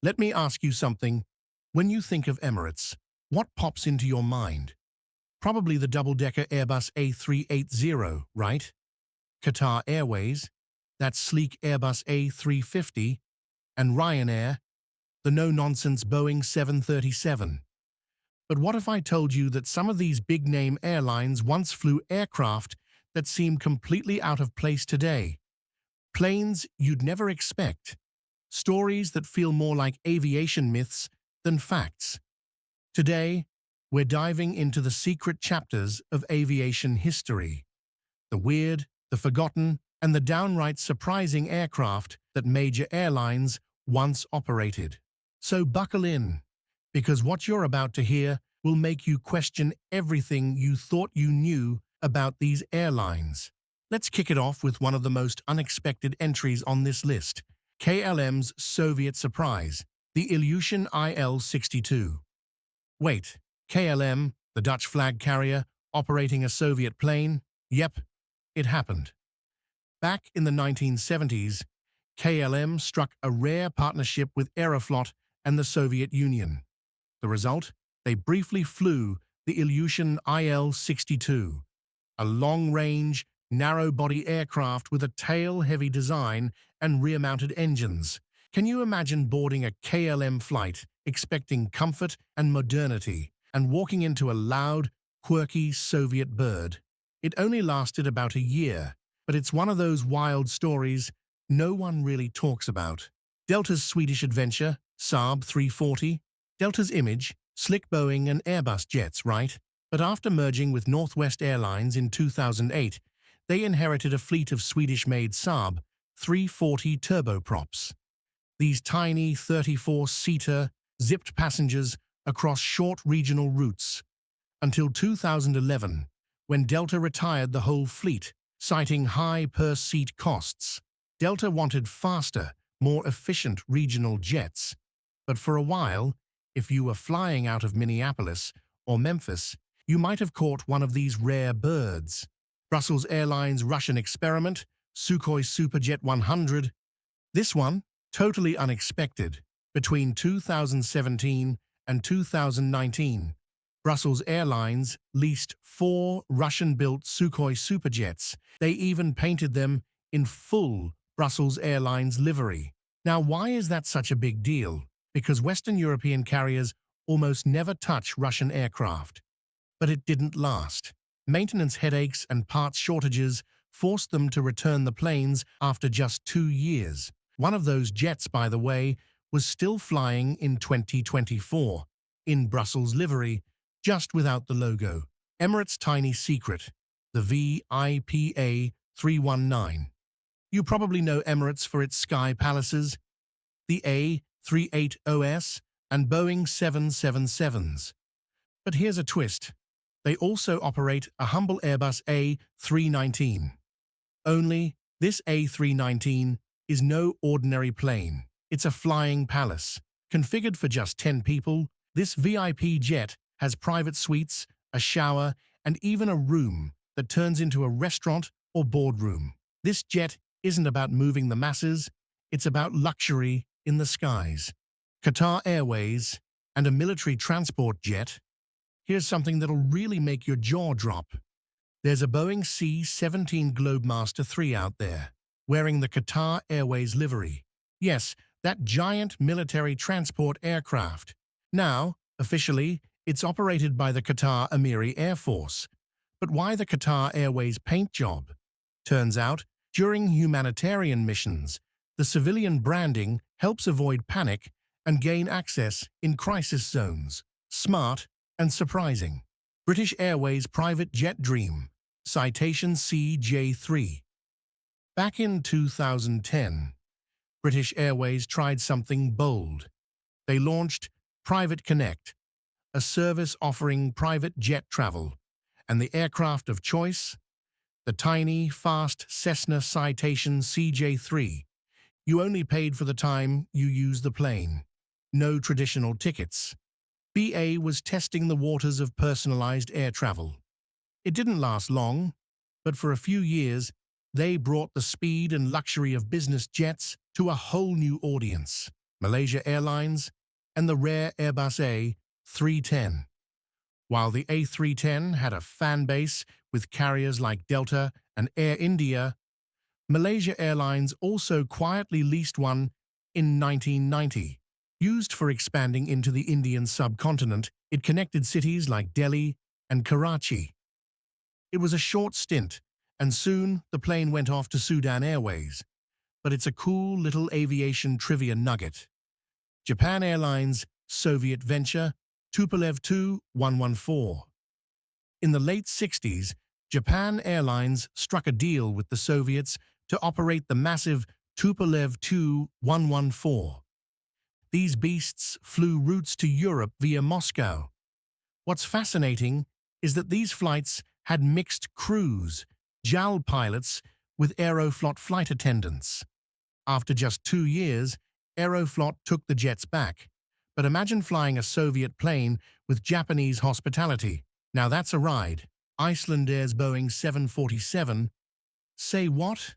Let me ask you something. When you think of Emirates, what pops into your mind? Probably the double-decker Airbus A380, right? Qatar Airways, that sleek Airbus A350, and Ryanair, the no-nonsense Boeing 737. But what if I told you that some of these big-name airlines once flew aircraft that seem completely out of place today? Planes you'd never expect. Stories that feel more like aviation myths than facts. Today, we're diving into the secret chapters of aviation history. The weird, the forgotten, and the downright surprising aircraft that major airlines once operated. So buckle in, because what you're about to hear will make you question everything you thought you knew about these airlines. Let's kick it off with one of the most unexpected entries on this list, KLM's Soviet surprise, the Ilyushin IL-62. Wait, KLM, the Dutch flag carrier, operating a Soviet plane? Yep, it happened. Back in the 1970s, KLM struck a rare partnership with Aeroflot and the Soviet Union. The result? They briefly flew the Ilyushin IL-62, a long-range, narrow-body aircraft with a tail-heavy design and rear-mounted engines. Can you imagine boarding a KLM flight, expecting comfort and modernity, and walking into a loud, quirky Soviet bird? It only lasted about a year, but it's one of those wild stories no one really talks about. Delta's Swedish adventure, Saab 340. Delta's image, slick Boeing and Airbus jets, right? But after merging with Northwest Airlines in 2008, they inherited a fleet of Swedish-made Saab 340 turboprops. These tiny 34-seater zipped passengers across short regional routes, until 2011, when Delta retired the whole fleet, citing high per-seat costs. Delta wanted faster, more efficient regional jets, but for a while, if you were flying out of Minneapolis or Memphis, you might have caught one of these rare birds. Brussels Airlines' Russian experiment, Sukhoi Superjet 100. This one, totally unexpected. Between 2017 and 2019, Brussels Airlines leased 4 Russian-built Sukhoi Superjets. They even painted them in full Brussels Airlines livery. Now, why is that such a big deal? Because Western European carriers almost never touch Russian aircraft. But it didn't last. Maintenance headaches and parts shortages forced them to return the planes after just 2 years. One of those jets, by the way, was still flying in 2024, in Brussels livery, just without the logo. Emirates' tiny secret, the VIP A319. You probably know Emirates for its sky palaces, the A380s and Boeing 777s. But here's a twist. They also operate a humble Airbus A319. Only, this A319 is no ordinary plane. It's a flying palace. Configured for just 10 people, this VIP jet has private suites, a shower, and even a room that turns into a restaurant or boardroom. This jet isn't about moving the masses, it's about luxury in the skies. Qatar Airways and a military transport jet. Here's something that'll really make your jaw drop. There's a Boeing C-17 Globemaster III out there, wearing the Qatar Airways livery. Yes, that giant military transport aircraft. Now, officially, it's operated by the Qatar Emiri Air Force. But why the Qatar Airways paint job? Turns out, during humanitarian missions, the civilian branding helps avoid panic and gain access in crisis zones. Smart and surprising. British Airways private jet dream. Citation CJ3. Back in 2010, British Airways tried something bold. They launched Private Connect, a service offering private jet travel, and the aircraft of choice, the tiny, fast Cessna Citation CJ3. You only paid for the time you used the plane. No traditional tickets. BA was testing the waters of personalized air travel. It didn't last long, but for a few years, they brought the speed and luxury of business jets to a whole new audience. Malaysia Airlines, and the rare Airbus A310. While the A310 had a fan base with carriers like Delta and Air India, Malaysia Airlines also quietly leased one in 1990. Used for expanding into the Indian subcontinent, it connected cities like Delhi and Karachi. It was a short stint, and soon the plane went off to Sudan Airways. But it's a cool little aviation trivia nugget. Japan Airlines' Soviet venture, Tupolev Tu-114. In the late 60s, Japan Airlines struck a deal with the Soviets to operate the massive Tupolev Tu-114. These beasts flew routes to Europe via Moscow. What's fascinating is that these flights had mixed crews, JAL pilots with Aeroflot flight attendants. After just 2 years, Aeroflot took the jets back. But imagine flying a Soviet plane with Japanese hospitality. Now that's a ride. Icelandair's Boeing 747. Say what?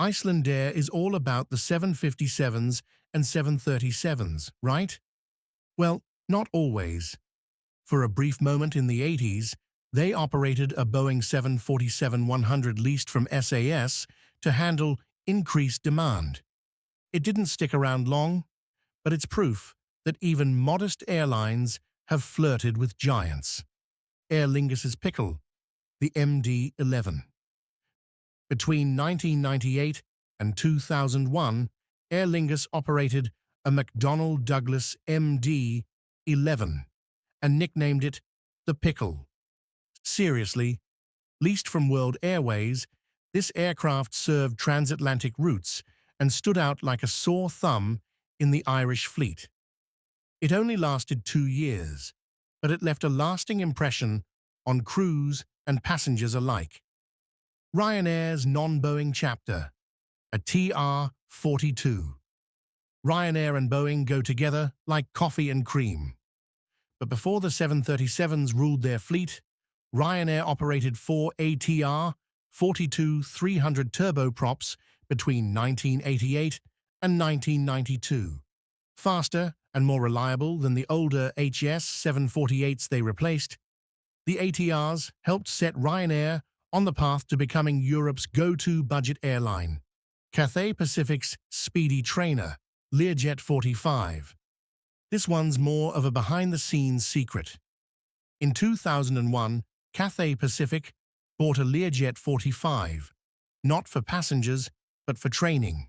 Icelandair is all about the 757s and 737s, right? Well, not always. For a brief moment in the 80s, they operated a Boeing 747-100 leased from SAS to handle increased demand. It didn't stick around long, but it's proof that even modest airlines have flirted with giants. Aer Lingus's pickle, the MD-11. Between 1998 and 2001, Aer Lingus operated a McDonnell Douglas MD-11 and nicknamed it the Pickle. Seriously, leased from World Airways, this aircraft served transatlantic routes and stood out like a sore thumb in the Irish fleet. It only lasted 2 years, but it left a lasting impression on crews and passengers alike. Ryanair's non-Boeing chapter, a TR-42. Ryanair and Boeing go together like coffee and cream. But before the 737s ruled their fleet, Ryanair operated 4 ATR-42-300 turboprops between 1988 and 1992. Faster and more reliable than the older HS-748s they replaced, the ATRs helped set Ryanair on the path to becoming Europe's go-to budget airline. Cathay Pacific's speedy trainer, Learjet 45. This one's more of a behind-the-scenes secret. In 2001, Cathay Pacific bought a Learjet 45, not for passengers, but for training.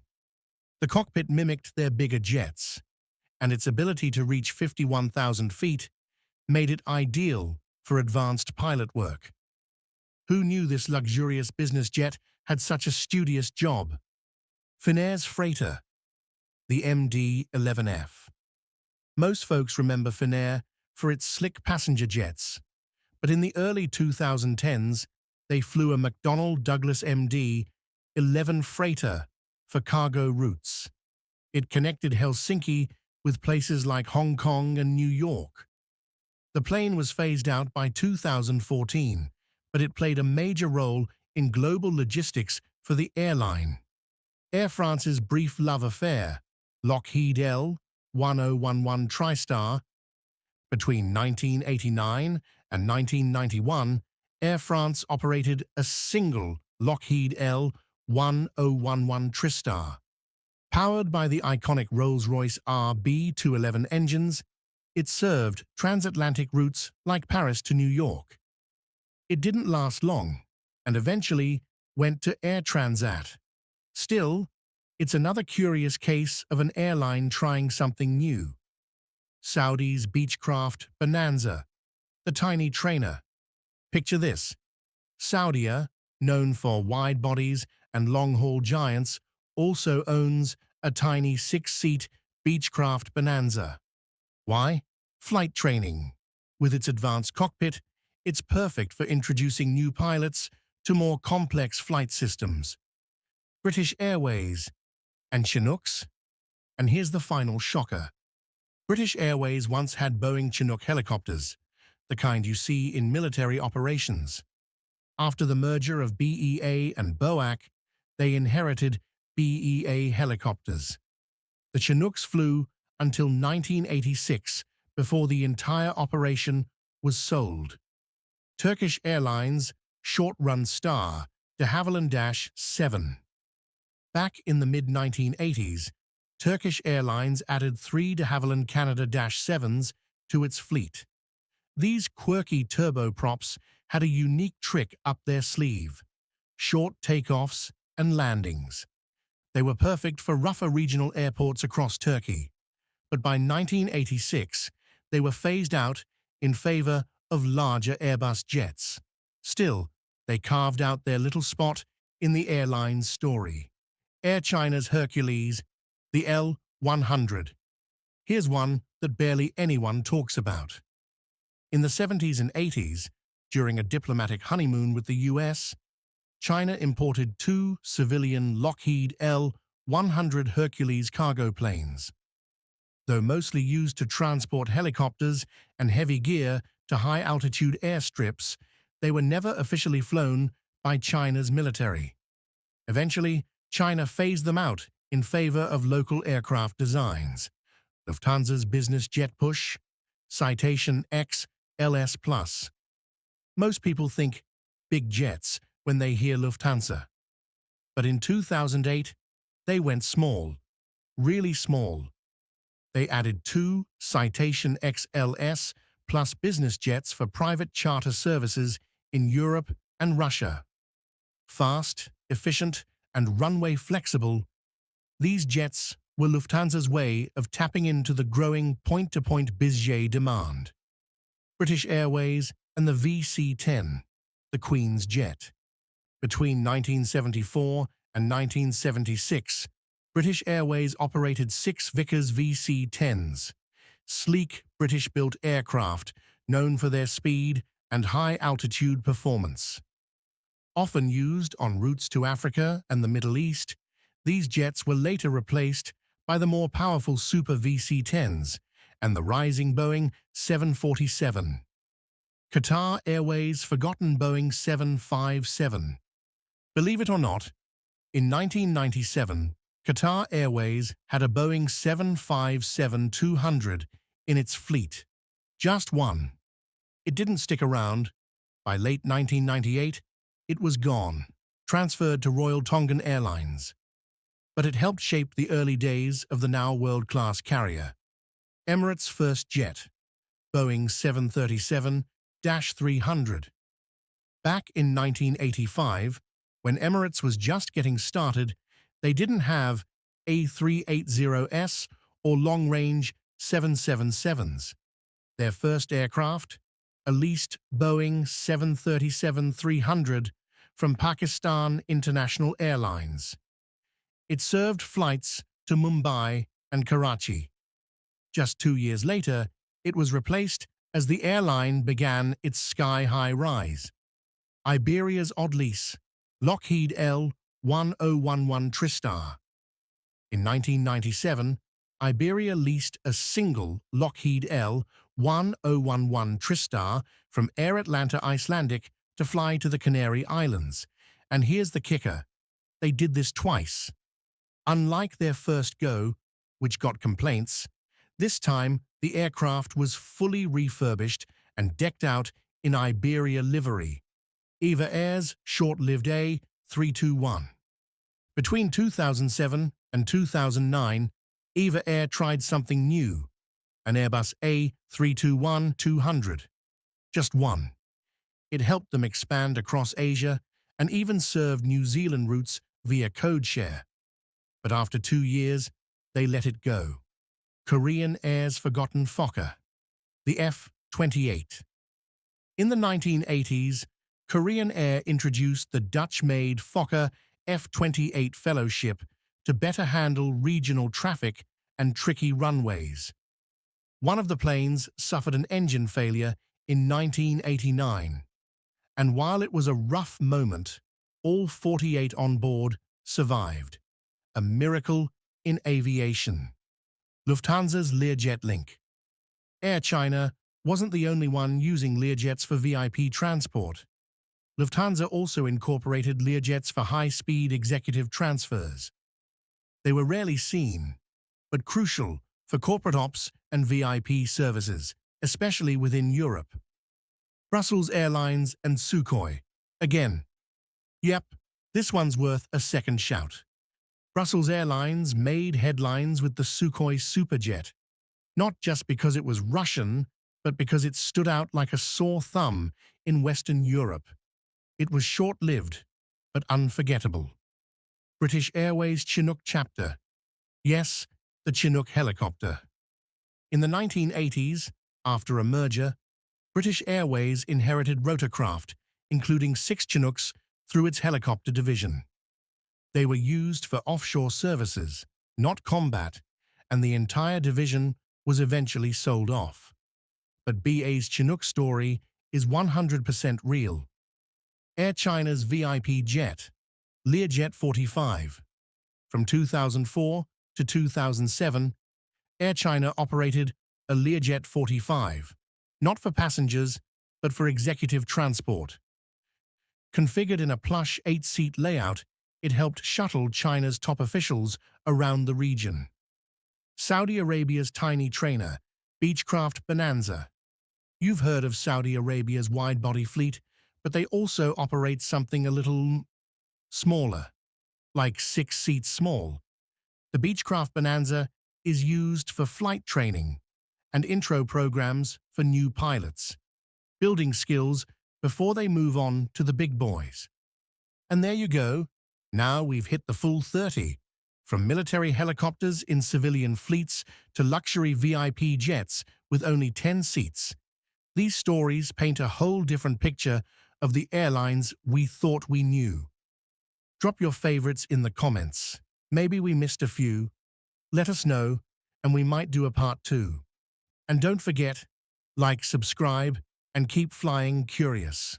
The cockpit mimicked their bigger jets, and its ability to reach 51,000 feet made it ideal for advanced pilot work. Who knew this luxurious business jet had such a studious job? Finnair's freighter, the MD-11F. Most folks remember Finnair for its slick passenger jets, but in the early 2010s, they flew a McDonnell Douglas MD-11 freighter for cargo routes. It connected Helsinki with places like Hong Kong and New York. The plane was phased out by 2014, but it played a major role in global logistics for the airline. Air France's brief love affair, Lockheed L-1011 TriStar. Between 1989 and 1991, Air France operated a single Lockheed L-1011 TriStar. Powered by the iconic Rolls-Royce RB211 engines, it served transatlantic routes like Paris to New York. It didn't last long, and eventually went to Air Transat. Still, it's another curious case of an airline trying something new. Saudi's Beechcraft Bonanza, the tiny trainer. Picture this. Saudia, known for wide bodies and long-haul giants, also owns a tiny 6-seat Beechcraft Bonanza. Why? Flight training. With its advanced cockpit, it's perfect for introducing new pilots to more complex flight systems. British Airways and Chinooks. And here's the final shocker. British Airways once had Boeing Chinook helicopters, the kind you see in military operations. After the merger of BEA and BOAC, they inherited BEA helicopters. The Chinooks flew until 1986, before the entire operation was sold. Turkish Airlines short-run star de Havilland-7. Back in the mid-1980s, Turkish Airlines added 3 de Havilland Canada-7s to its fleet. These quirky turboprops had a unique trick up their sleeve: short takeoffs and landings. They were perfect for rougher regional airports across Turkey. But by 1986, they were phased out in favor of larger Airbus jets. Still, they carved out their little spot in the airline's story. Air China's Hercules, the L-100. Here's one that barely anyone talks about. In the 70s and 80s, during a diplomatic honeymoon with the US, China imported 2 civilian Lockheed L-100 Hercules cargo planes. Though mostly used to transport helicopters and heavy gear to high-altitude airstrips, they were never officially flown by China's military. Eventually, China phased them out in favor of local aircraft designs. Lufthansa's business jet push, Citation XLS+. Most people think big jets when they hear Lufthansa. But in 2008, they went small, really small. They added 2 Citation XLS plus business jets for private charter services in Europe and Russia. Fast, efficient, and runway flexible, these jets were Lufthansa's way of tapping into the growing point-to-point bizjet demand. British Airways and the VC-10, the Queen's jet. Between 1974 and 1976, British Airways operated 6 Vickers VC-10s, sleek British-built aircraft known for their speed and high-altitude performance. Often used on routes to Africa and the Middle East, these jets were later replaced by the more powerful Super VC-10s and the rising Boeing 747. Qatar Airways' forgotten Boeing 757. Believe it or not, in 1997, Qatar Airways had a Boeing 757-200 in its fleet. Just one. It didn't stick around. By late 1998, it was gone, transferred to Royal Tongan Airlines. But it helped shape the early days of the now world-class carrier. Emirates' first jet, Boeing 737-300. Back in 1985, when Emirates was just getting started, they didn't have A380s or long-range 777s. Their first aircraft, a leased Boeing 737-300 from Pakistan International Airlines. It served flights to Mumbai and Karachi. Just 2 years later, it was replaced as the airline began its sky-high rise. Iberia's odd lease, Lockheed L-1011 Tristar. In 1997, Iberia leased a single Lockheed L-1011 Tristar from Air Atlanta Icelandic to fly to the Canary Islands. And here's the kicker: they did this twice. Unlike their first go, which got complaints, this time the aircraft was fully refurbished and decked out in Iberia livery, Eva Air's short-lived A321. Between 2007 and 2009, Eva Air tried something new, an Airbus A321-200. Just one. It helped them expand across Asia and even served New Zealand routes via codeshare. But after 2 years, they let it go. Korean Air's forgotten Fokker, the F-28. In the 1980s, Korean Air introduced the Dutch-made Fokker F-28 Fellowship to better handle regional traffic and tricky runways. One of the planes suffered an engine failure in 1989, and while it was a rough moment, all 48 on board survived. A miracle in aviation. Lufthansa's Learjet link. Air China wasn't the only one using Learjets for VIP transport. Lufthansa also incorporated Learjets for high-speed executive transfers. They were rarely seen, but crucial for corporate ops and VIP services, especially within Europe. Brussels Airlines and Sukhoi. Again, yep, this one's worth a second shout. Brussels Airlines made headlines with the Sukhoi Superjet, not just because it was Russian, but because it stood out like a sore thumb in Western Europe. It was short-lived, but unforgettable. British Airways Chinook chapter. Yes, the Chinook helicopter. In the 1980s, after a merger, British Airways inherited rotorcraft, including 6 Chinooks, through its helicopter division. They were used for offshore services, not combat, and the entire division was eventually sold off. But BA's Chinook story is 100% real. Air China's VIP jet, Learjet 45. From 2004 to 2007, Air China operated a Learjet 45, not for passengers, but for executive transport. Configured in a plush 8-seat layout, it helped shuttle China's top officials around the region. Saudi Arabia's tiny trainer, Beechcraft Bonanza. You've heard of Saudi Arabia's wide-body fleet, but they also operate something a little smaller, like 6 seats small. The Beechcraft Bonanza is used for flight training and intro programs for new pilots, building skills before they move on to the big boys. And there you go. Now we've hit the full 30, from military helicopters in civilian fleets to luxury VIP jets with only 10 seats. These stories paint a whole different picture of the airlines we thought we knew. Drop your favorites in the comments. Maybe we missed a few. Let us know, and we might do a part 2. And don't forget, like, subscribe, and keep flying curious.